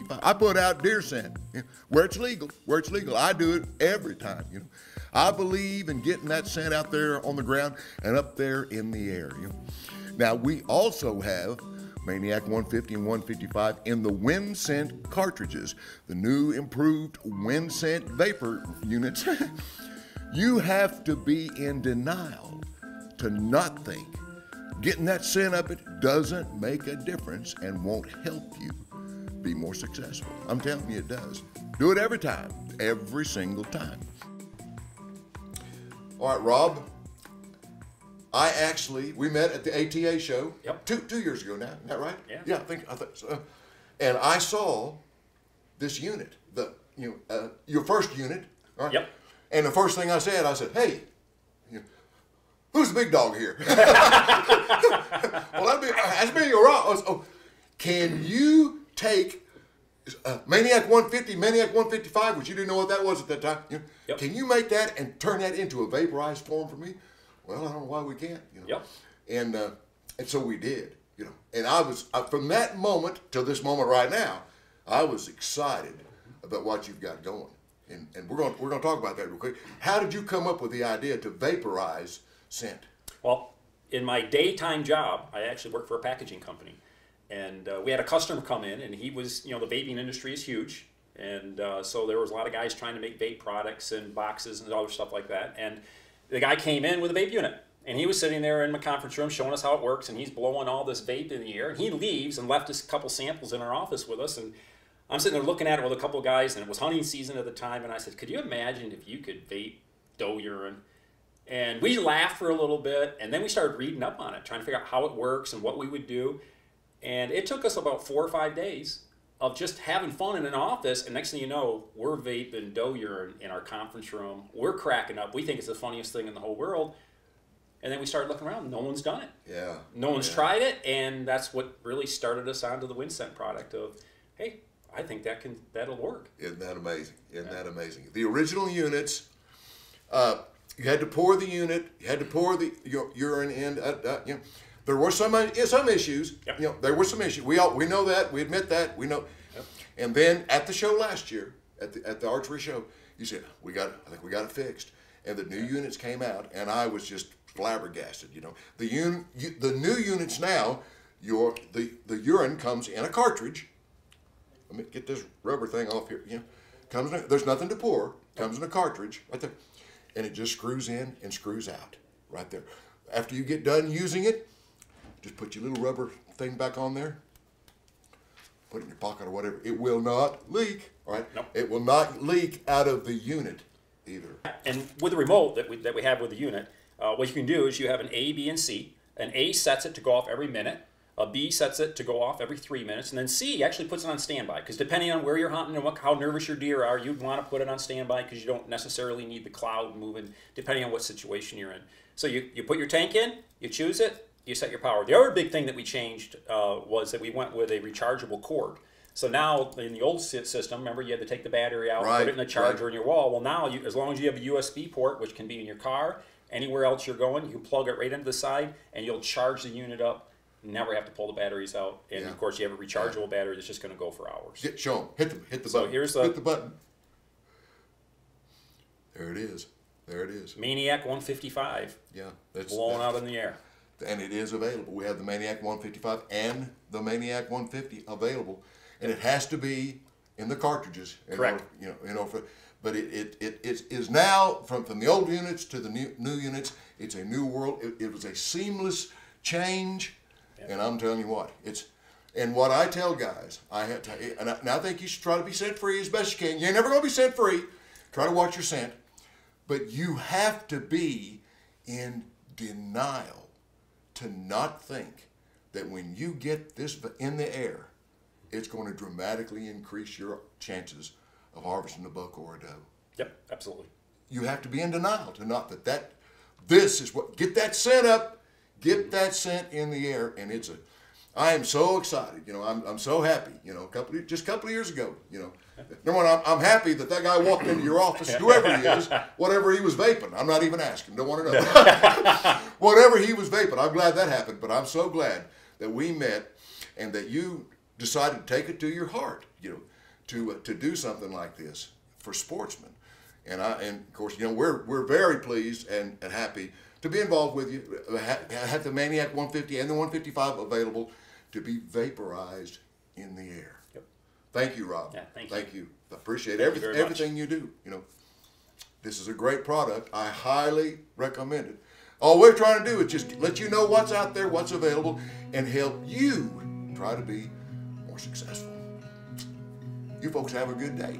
155. I put out deer scent, where it's legal, where it's legal. I do it every time, I believe in getting that scent out there on the ground and up there in the air, Now, we also have Maniac 150 and 155 in the Wyndscent cartridges, the new improved Wyndscent vapor units. You have to be in denial to not think getting that scent up it doesn't make a difference and won't help you be more successful. I'm telling you it does. Do it every time, every single time. All right, Rob, we met at the ATA show. Yep. Two years ago now, isn't that right? Yeah. Yeah, I think so. And I saw this unit, your first unit, right? Yep. And the first thing I said, hey, who's the big dog here? Well, that's me or Rob. Oh, can you take Maniac 150, Maniac 155, which you didn't know what that was at that time? Yep. Can you make that and turn that into a vaporized form for me? Well, I don't know why we can't. Yep. And so we did. And I was from that moment till this moment right now, I was excited about what you've got going. And we're going to talk about that real quick. How did you come up with the idea to vaporize scent? Well, in my daytime job, I actually worked for a packaging company, and we had a customer come in, and he was, the vaping industry is huge, and so there was a lot of guys trying to make vape products and boxes and other stuff like that, and the guy came in with a vape unit, and he was sitting there in the conference room showing us how it works, and he's blowing all this vape in the air, and he leaves and left us a couple samples in our office with us, and I'm sitting there looking at it with a couple of guys, and it was hunting season at the time, and I said, could you imagine if you could vape doe urine? And we laughed for a little bit, and then we started reading up on it, trying to figure out how it works and what we would do. And it took us about 4 or 5 days of just having fun in an office, and next thing you know, we're vaping doe urine in our conference room. We're cracking up. We think it's the funniest thing in the whole world. And then we started looking around. No one's done it. Yeah. No one's tried it, and that's what really started us onto the Wyndscent product of, hey, I think that'll work. Isn't that amazing? Isn't that amazing? The original units, you had to pour the unit, you had to pour the urine in. There were some issues. Yep. There were some issues. We know that. We admit that. We know. Yep. And then at the show last year, at the archery show, you said I think we got it fixed, and the new units came out, and I was just flabbergasted. The new units now, the urine comes in a cartridge. Let me get this rubber thing off here. There's nothing to pour. Comes in a cartridge right there, and it just screws in and screws out right there. After you get done using it, just put your little rubber thing back on there. Put it in your pocket or whatever. It will not leak. All right. Nope. It will not leak out of the unit either. And with the remote that we have with the unit, what you can do is you have an A, B, and C. An A sets it to go off every minute. A B sets it to go off every 3 minutes, and then C actually puts it on standby, because depending on where you're hunting and how nervous your deer are, you'd want to put it on standby because you don't necessarily need the cloud moving, depending on what situation you're in. So you put your tank in, you choose it, you set your power. The other big thing that we changed was that we went with a rechargeable cord. So now, in the old system, remember you had to take the battery out, put it in the charger in your wall. Well, now, as long as you have a USB port, which can be in your car, anywhere else you're going, you can plug it right into the side, and you'll charge the unit up. Never have to pull the batteries out, and of course you have a rechargeable battery that's just going to go for hours. Show them. Hit the So button. here's hit the button. There it is. There it is. Maniac 155. Yeah, blowing out in the air. And it is available. We have the Maniac 155 and the Maniac 150 available, and it has to be in the cartridges. Correct. But it is now from the old units to the new units. It's a new world. It was a seamless change. And I'm telling you what, and what I tell guys, and I think you should try to be scent free as best you can. You're never going to be scent free. Try to watch your scent, but you have to be in denial to not think that when you get this in the air, it's going to dramatically increase your chances of harvesting a buck or a doe. Yep, absolutely. You have to be in denial to not this is what, get that scent up. Get that scent in the air, and I am so excited. I'm so happy. Just a couple of years ago. Number one, I'm happy that guy walked into your office, whoever he is, whatever he was vaping. I'm not even asking. Don't want to know. Whatever he was vaping, I'm glad that happened. But I'm so glad that we met, and that you decided to take it to your heart. to do something like this for sportsmen. And of course, you know, we're very pleased and happy to be involved with you. Have the Maniac 150 and the 155 available to be vaporized in the air. Yep. Thank you, Rob. Yeah, thank you. I appreciate Thank you very much. everything you do. You know, this is a great product. I highly recommend it. All we're trying to do is just let you know what's out there, what's available, and help you try to be more successful. You folks have a good day.